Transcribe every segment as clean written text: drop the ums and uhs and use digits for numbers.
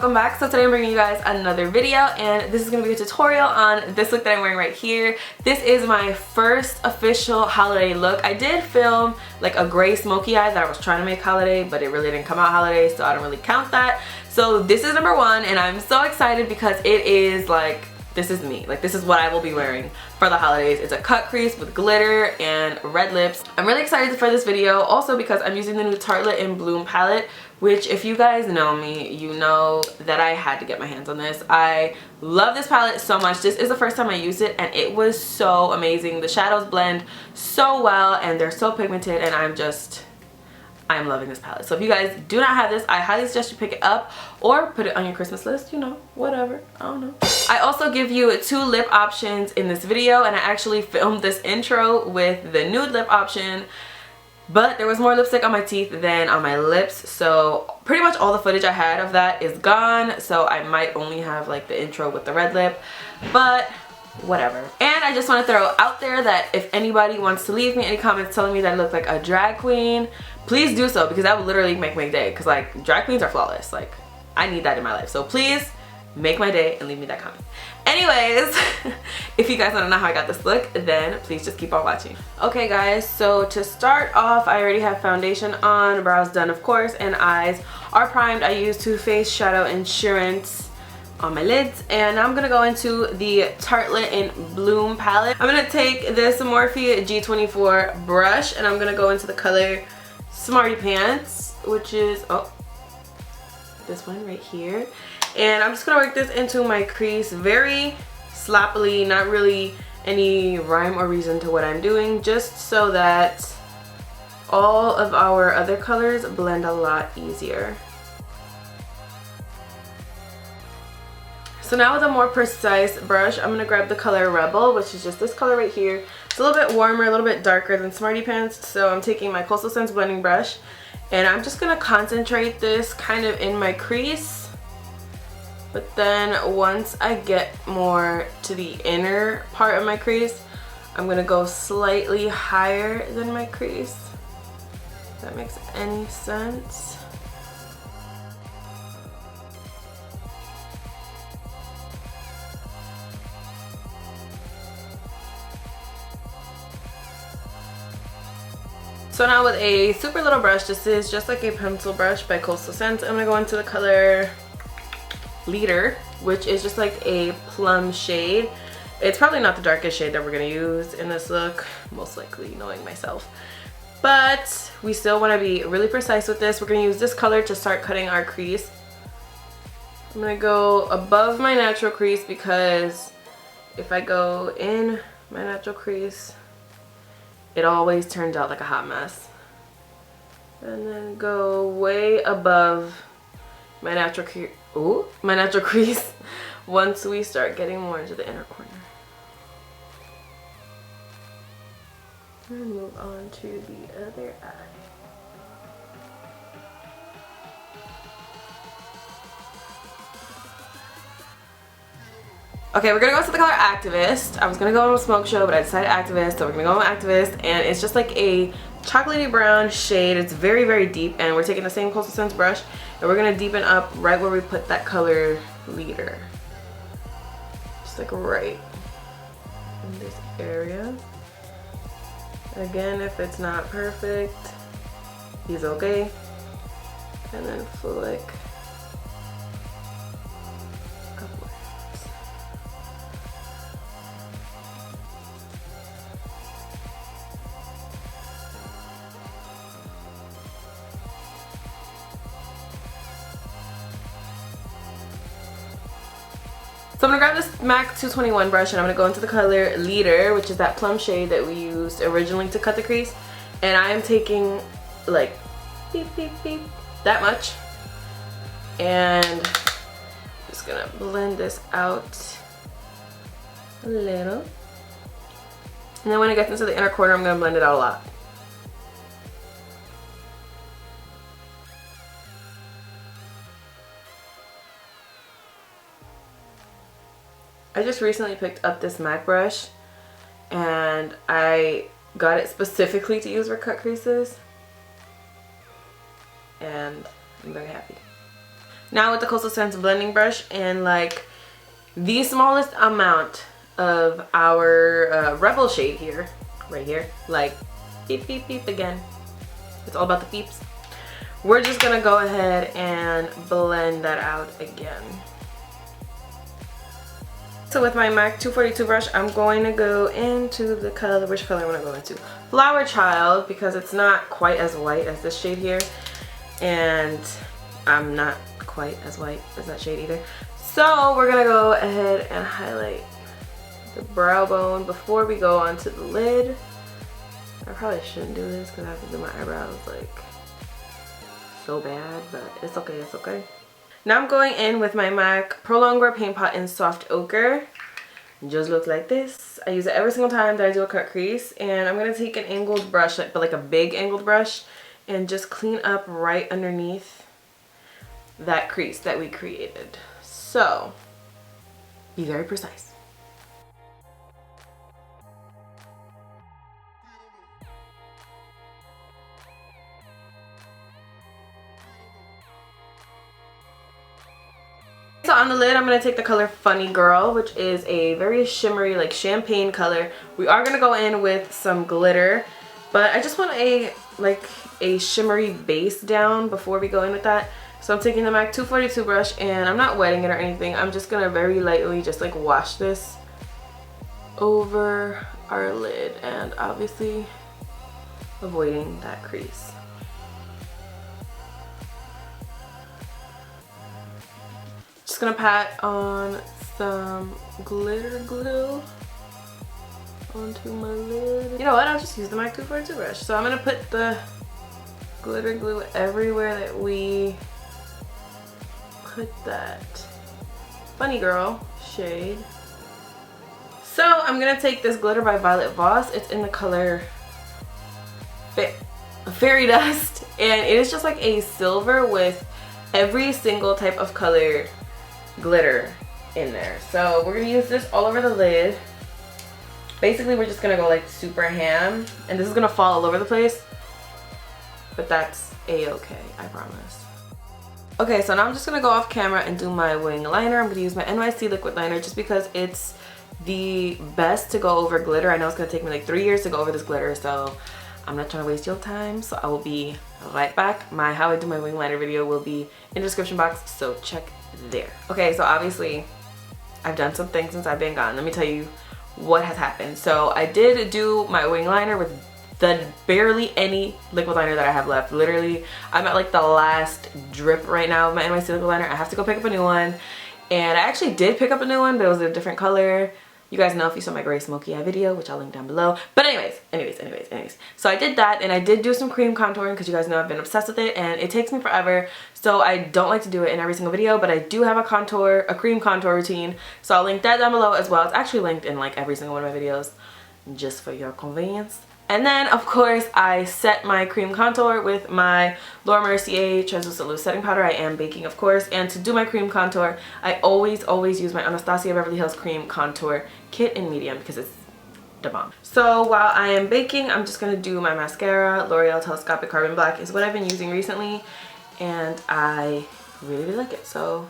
welcome back. So today I'm bringing you guys another video, and this is going to be a tutorial on this look that I'm wearing right here. This is my first official holiday look. I did film like a gray smoky eye that I was trying to make holiday, but it really didn't come out holiday, so I don't really count that. So this is number one, and I'm so excited because it is like, this is me. Like, this is what I will be wearing for the holidays. It's a cut crease with glitter and red lips. I'm really excited for this video also because I'm using the new Tartelette in Bloom palette, which if you guys know me, you know that I had to get my hands on this. I love this palette so much. This is the first time I used it and it was so amazing. The shadows blend so well and they're so pigmented, and I'm loving this palette. So if you guys do not have this, I highly suggest you pick it up or put it on your Christmas list, you know, whatever, I don't know. I also give you 2 lip options in this video, and I actually filmed this intro with the nude lip option, but there was more lipstick on my teeth than on my lips, so pretty much all the footage I had of that is gone, so I might only have like the intro with the red lip, but whatever. And I just want to throw out there that if anybody wants to leave me any comments telling me that I look like a drag queen, please do so, because that would literally make my day, because like drag queens are flawless. Like, I need that in my life, so please make my day and leave me that comment. Anyways, if you guys want to know how I got this look, then please just keep on watching. Okay guys, so to start off, I already have foundation on, brows done of course, and eyes are primed. I use Too Faced Shadow Insurance on my lids, and I'm gonna go into the Tartelette in Bloom palette. I'm gonna take this Morphe G24 brush and I'm gonna go into the color Smarty Pants, which is, oh, this one right here. And I'm just gonna work this into my crease very sloppily, not really any rhyme or reason to what I'm doing, just so that all of our other colors blend a lot easier. So now with a more precise brush, I'm gonna grab the color Rebel, which is just this color right here. It's a little bit warmer, a little bit darker than Smarty Pants, so I'm taking my Coastal Scents blending brush and I'm just gonna concentrate this kind of in my crease. But then once I get more to the inner part of my crease, I'm gonna go slightly higher than my crease. If that makes any sense. So now with a super little brush, this is just like a pencil brush by Coastal Scents, I'm gonna go into the color Leader, which is just like a plum shade. It's probably not the darkest shade that we're gonna use in this look, most likely, knowing myself. But we still wanna be really precise with this. We're gonna use this color to start cutting our crease. I'm gonna go above my natural crease because if I go in my natural crease, it always turns out like a hot mess. And then go way above my natural crease once we start getting more into the inner corner. And move on to the other eye. Okay, we're gonna go to the color Activist. I was gonna go on a Smoke Show, but I decided Activist, so we're gonna go on Activist, and it's just like a chocolatey brown shade. It's very, very deep, and we're taking the same Coastal Scents brush, and we're gonna deepen up right where we put that color Leader. Just like right in this area. Again, if it's not perfect, he's okay. And then flick. So I'm going to grab this MAC 221 brush and I'm going to go into the color Leader, which is that plum shade that we used originally to cut the crease. And I am taking like beep, beep, beep, that much. And I'm just going to blend this out a little. And then when it gets into the inner corner, I'm going to blend it out a lot. I just recently picked up this MAC brush and I got it specifically to use for cut creases and I'm very happy. Now with the Coastal Scents blending brush and like the smallest amount of our Rebel shade here, right here, like beep beep beep again. It's all about the peeps. We're just gonna go ahead and blend that out again. So with my MAC 242 brush, I'm going to go into the color, which color I want to go into? Flowerchild, because it's not quite as white as this shade here. And I'm not quite as white as that shade either. So we're going to go ahead and highlight the brow bone before we go onto the lid. I probably shouldn't do this because I have to do my eyebrows like so bad, but it's okay, it's okay. Now I'm going in with my MAC Prolongwear Paint Pot in Soft Ochre. It just looks like this. I use it every single time that I do a cut crease. And I'm going to take an angled brush, but like a big angled brush, and just clean up right underneath that crease that we created. So, be very precise. So on the lid, I'm going to take the color Funny Girl, which is a very shimmery, like champagne color. We are going to go in with some glitter, but I just want a shimmery base down before we go in with that. So I'm taking the MAC 242 brush and I'm not wetting it or anything. I'm just going to very lightly just like wash this over our lid and obviously avoiding that crease. Just gonna pat on some glitter glue onto my lid. You know what? I'll just use the MAC 242 brush. So I'm gonna put the glitter glue everywhere that we put that Funny Girl shade. So I'm gonna take this glitter by Violet Voss. It's in the color Fairy Dust, and it is just like a silver with every single type of color glitter in there. So we're gonna use this all over the lid. Basically we're just gonna go like super ham, and this is gonna fall all over the place, but that's a-okay, I promise. Okay, so now I'm just gonna go off camera and do my wing liner. I'm gonna use my NYC Liquid Liner just because it's the best to go over glitter. I know it's gonna take me like 3 years to go over this glitter, so I'm not trying to waste your time, so I will be right back. My how I do my wing liner video will be in the description box, so check there. Okay, so obviously I've done some things since I've been gone. Let me tell you what has happened. So I did do my wing liner with the barely any liquid liner that I have left. Literally, I'm at like the last drip right now of my NYC liquid liner. I have to go pick up a new one, and I actually did pick up a new one, but it was a different color. You guys know if you saw my gray smoky eye video, which I'll link down below. But anyways. So I did that, and I did do some cream contouring because you guys know I've been obsessed with it, and it takes me forever. So I don't like to do it in every single video, but I do have a cream contour routine. So I'll link that down below as well. It's actually linked in like every single one of my videos, just for your convenience. And then, of course, I set my cream contour with my Laura Mercier Translucent Loose Setting Powder. I am baking, of course. And to do my cream contour, I always use my Anastasia Beverly Hills Cream Contour Kit in medium because it's the bomb. So while I am baking, I'm just going to do my mascara. L'Oreal Telescopic Carbon Black is what I've been using recently, and I really like it. So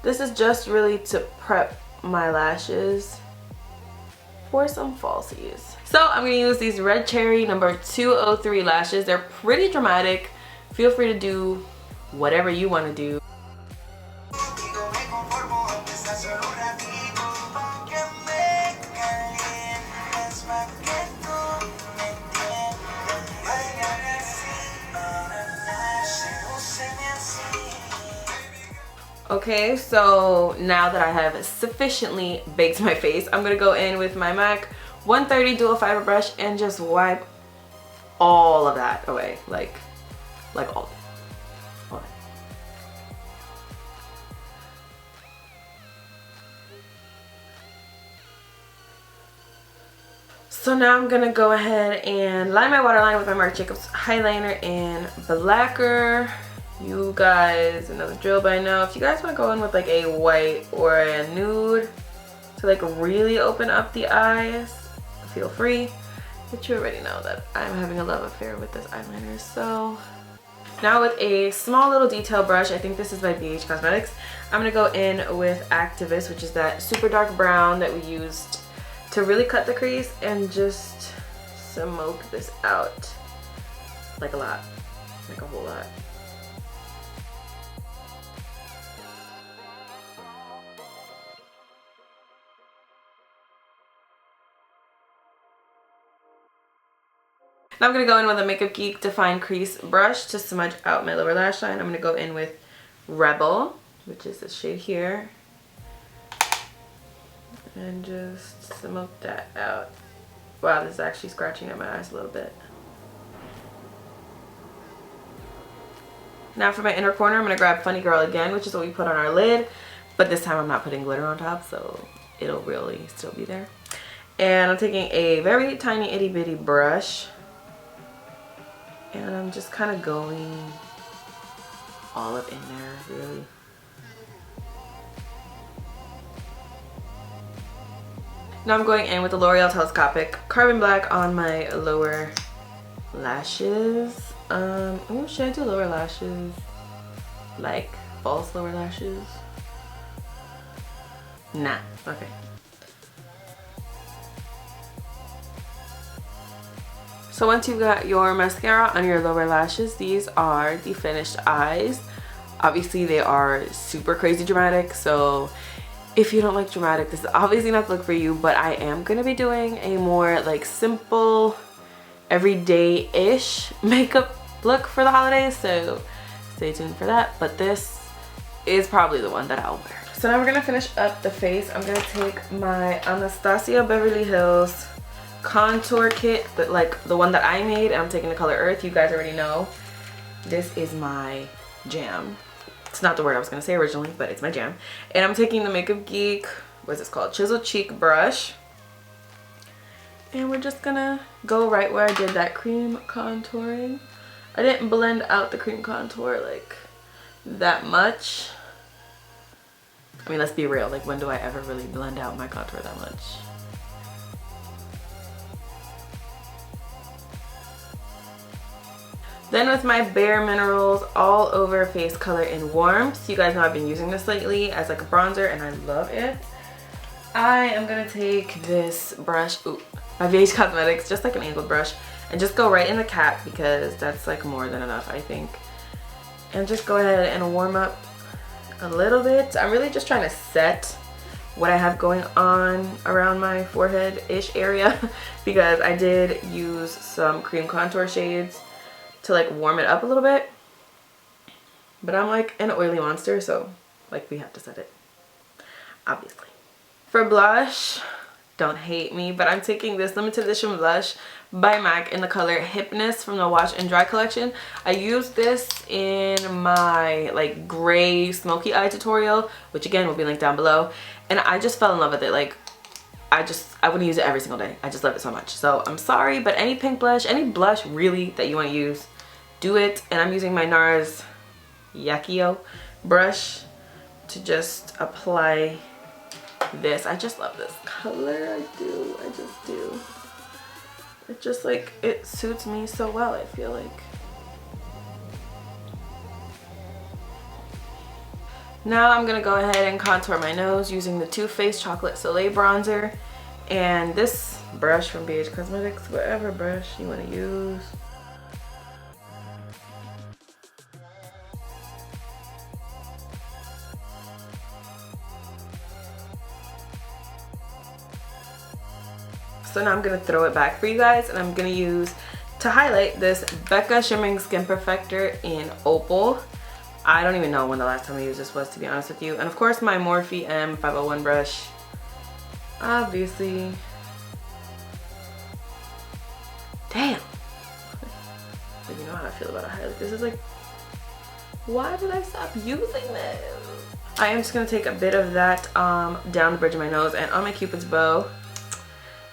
this is just really to prep my lashes for some falsies. So I'm going to use these Red Cherry number 203 lashes. They're pretty dramatic. Feel free to do whatever you want to do. Okay, so now that I have sufficiently baked my face, I'm going to go in with my MAC 130 dual fiber brush and just wipe all of that away, like all of it. So now I'm gonna go ahead and line my waterline with my Marc Jacobs Highliner in Blacquer. You guys know the drill by now. If you guys want to go in with like a white or a nude to like really open up the eyes, feel free. But you already know that I'm having a love affair with this eyeliner, so Now with a small little detail brush, I think this is by BH Cosmetics, I'm going to go in with Activist, which is that super dark brown that we used to really cut the crease, and just smoke this out like a lot, like a whole lot. Now I'm going to go in with a Makeup Geek Define Crease brush to smudge out my lower lash line. I'm going to go in with Rebel, which is this shade here, and just smoke that out. Wow, this is actually scratching at my eyes a little bit. Now for my inner corner, I'm going to grab Funny Girl again, which is what we put on our lid, but this time I'm not putting glitter on top, so it'll really still be there. And I'm taking a very tiny itty bitty brush, and I'm just kind of going all up in there, really. Now I'm going in with the L'Oreal Telescopic Carbon Black on my lower lashes. Oh, should I do lower lashes? Like false lower lashes? Nah, okay. So once you've got your mascara on your lower lashes, these are the finished eyes. Obviously they are super crazy dramatic, so if you don't like dramatic, this is obviously not the look for you, but I am going to be doing a more like simple, everyday-ish makeup look for the holidays, so stay tuned for that. But this is probably the one that I'll wear. So now we're going to finish up the face. I'm going to take my Anastasia Beverly Hills contour kit, but like the one that I made, and I'm taking the color Earth. You guys already know this is my jam. It's not the word I was gonna say originally, but it's my jam. And I'm taking the Makeup Geek, what's this called, Chisel Cheek brush, and we're just gonna go right where I did that cream contouring. I didn't blend out the cream contour like that much. I mean, let's be real, like when do I ever really blend out my contour that much? Then with my Bare Minerals All Over Face Color in Warmth, you guys know I've been using this lately as like a bronzer and I love it. I am going to take this brush, my BH Cosmetics, just like an angled brush, and just go right in the cap because that's like more than enough, I think. And just go ahead and warm up a little bit. I'm really just trying to set what I have going on around my forehead-ish area because I did use some cream contour shades to like warm it up a little bit, but I'm like an oily monster, so like we have to set it, obviously. For blush, don't hate me, but I'm taking this limited edition blush by MAC in the color Hipness from the Wash and Dry collection. I used this in my like gray smoky eye tutorial, which again will be linked down below, and I just fell in love with it. Like I wouldn't use it every single day. I just love it so much. So I'm sorry, but any pink blush, any blush really that you want to use, do it. And I'm using my Nars Yakio brush to just apply this. I just love this color. I just do. It just like, it suits me so well, I feel like. Now I'm gonna go ahead and contour my nose using the Too Faced Chocolate Soleil bronzer and this brush from BH Cosmetics, whatever brush you want to use. So now I'm going to throw it back for you guys, and I'm going to use, to highlight, this Becca Shimmering Skin Perfector in Opal. I don't even know when the last time I used this was, to be honest with you. And of course my Morphe M501 brush, obviously. Damn. But you know how I feel about a highlight. This is like, why did I stop using this? I am just going to take a bit of that down the bridge of my nose and on my Cupid's bow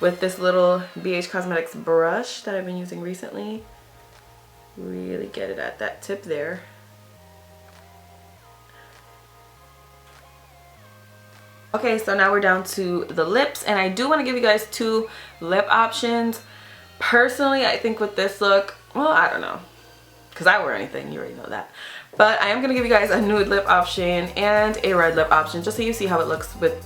with this little BH Cosmetics brush that I've been using recently. Really get it at that tip there. Okay, so now we're down to the lips, and I do want to give you guys two lip options. Personally, I think with this look, well, I don't know, because I wear anything, you already know that. But I am going to give you guys a nude lip option and a red lip option just so you see how it looks with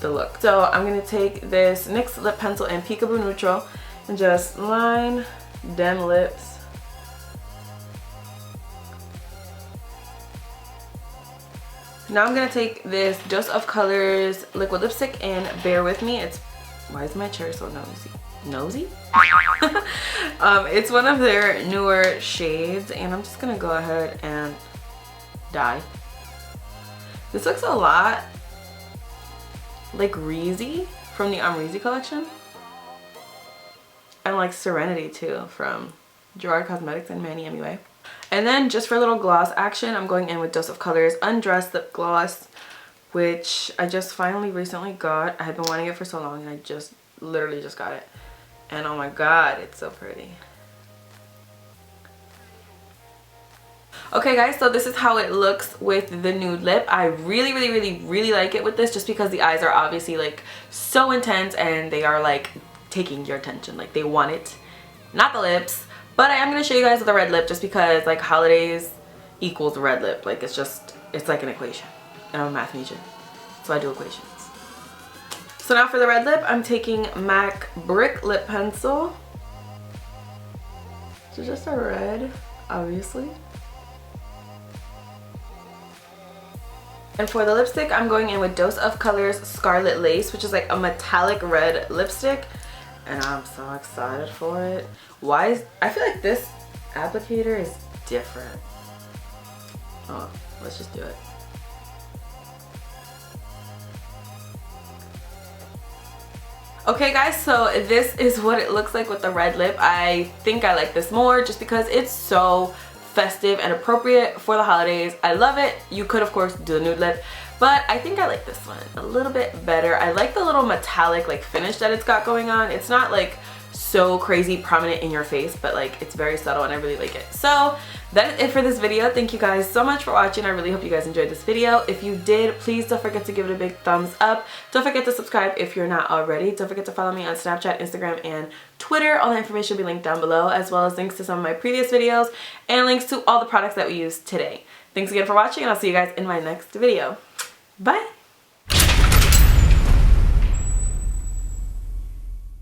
the look. So I'm going to take this NYX lip pencil in Peekaboo Neutral and just line them lips. Now I'm going to take this Dose of Colors liquid lipstick and bear with me. Why is my chair so nosy? Nosy? It's one of their newer shades and I'm just gonna go ahead and dye. This looks a lot like Reezy from the Reezy collection, and like Serenity too from Gerard Cosmetics and Manny MUA. And then just for a little gloss action, I'm going in with Dose of Colors Undressed Lip Gloss, which I just finally recently got. I had been wanting it for so long and I just literally just got it. And oh my god, it's so pretty. Okay guys, so this is how it looks with the nude lip. I really like it with this just because the eyes are obviously like so intense and they are like taking your attention. Like they want it, not the lips. But I am going to show you guys the red lip just because like holidays equals red lip. Like it's like an equation. And I'm a math major, so I do equations. So now for the red lip, I'm taking MAC Brick Lip Pencil. So just a red, obviously. And for the lipstick, I'm going in with Dose of Colors Scarlet Lace, which is like a metallic red lipstick. And I'm so excited for it. I feel like this applicator is different. Oh, let's just do it. Okay guys, so this is what it looks like with the red lip. I think I like this more just because it's so festive and appropriate for the holidays. I love it. You could of course do the nude lip, but I think I like this one a little bit better. I like the little metallic like finish that it's got going on. It's not like so crazy prominent in your face, but like it's very subtle and I really like it. So that is it for this video. Thank you guys so much for watching. I really hope you guys enjoyed this video. If you did, please don't forget to give it a big thumbs up. Don't forget to subscribe if you're not already. Don't forget to follow me on Snapchat, Instagram, and Twitter. All the information will be linked down below, as well as links to some of my previous videos and links to all the products that we used today. Thanks again for watching and I'll see you guys in my next video. Bye!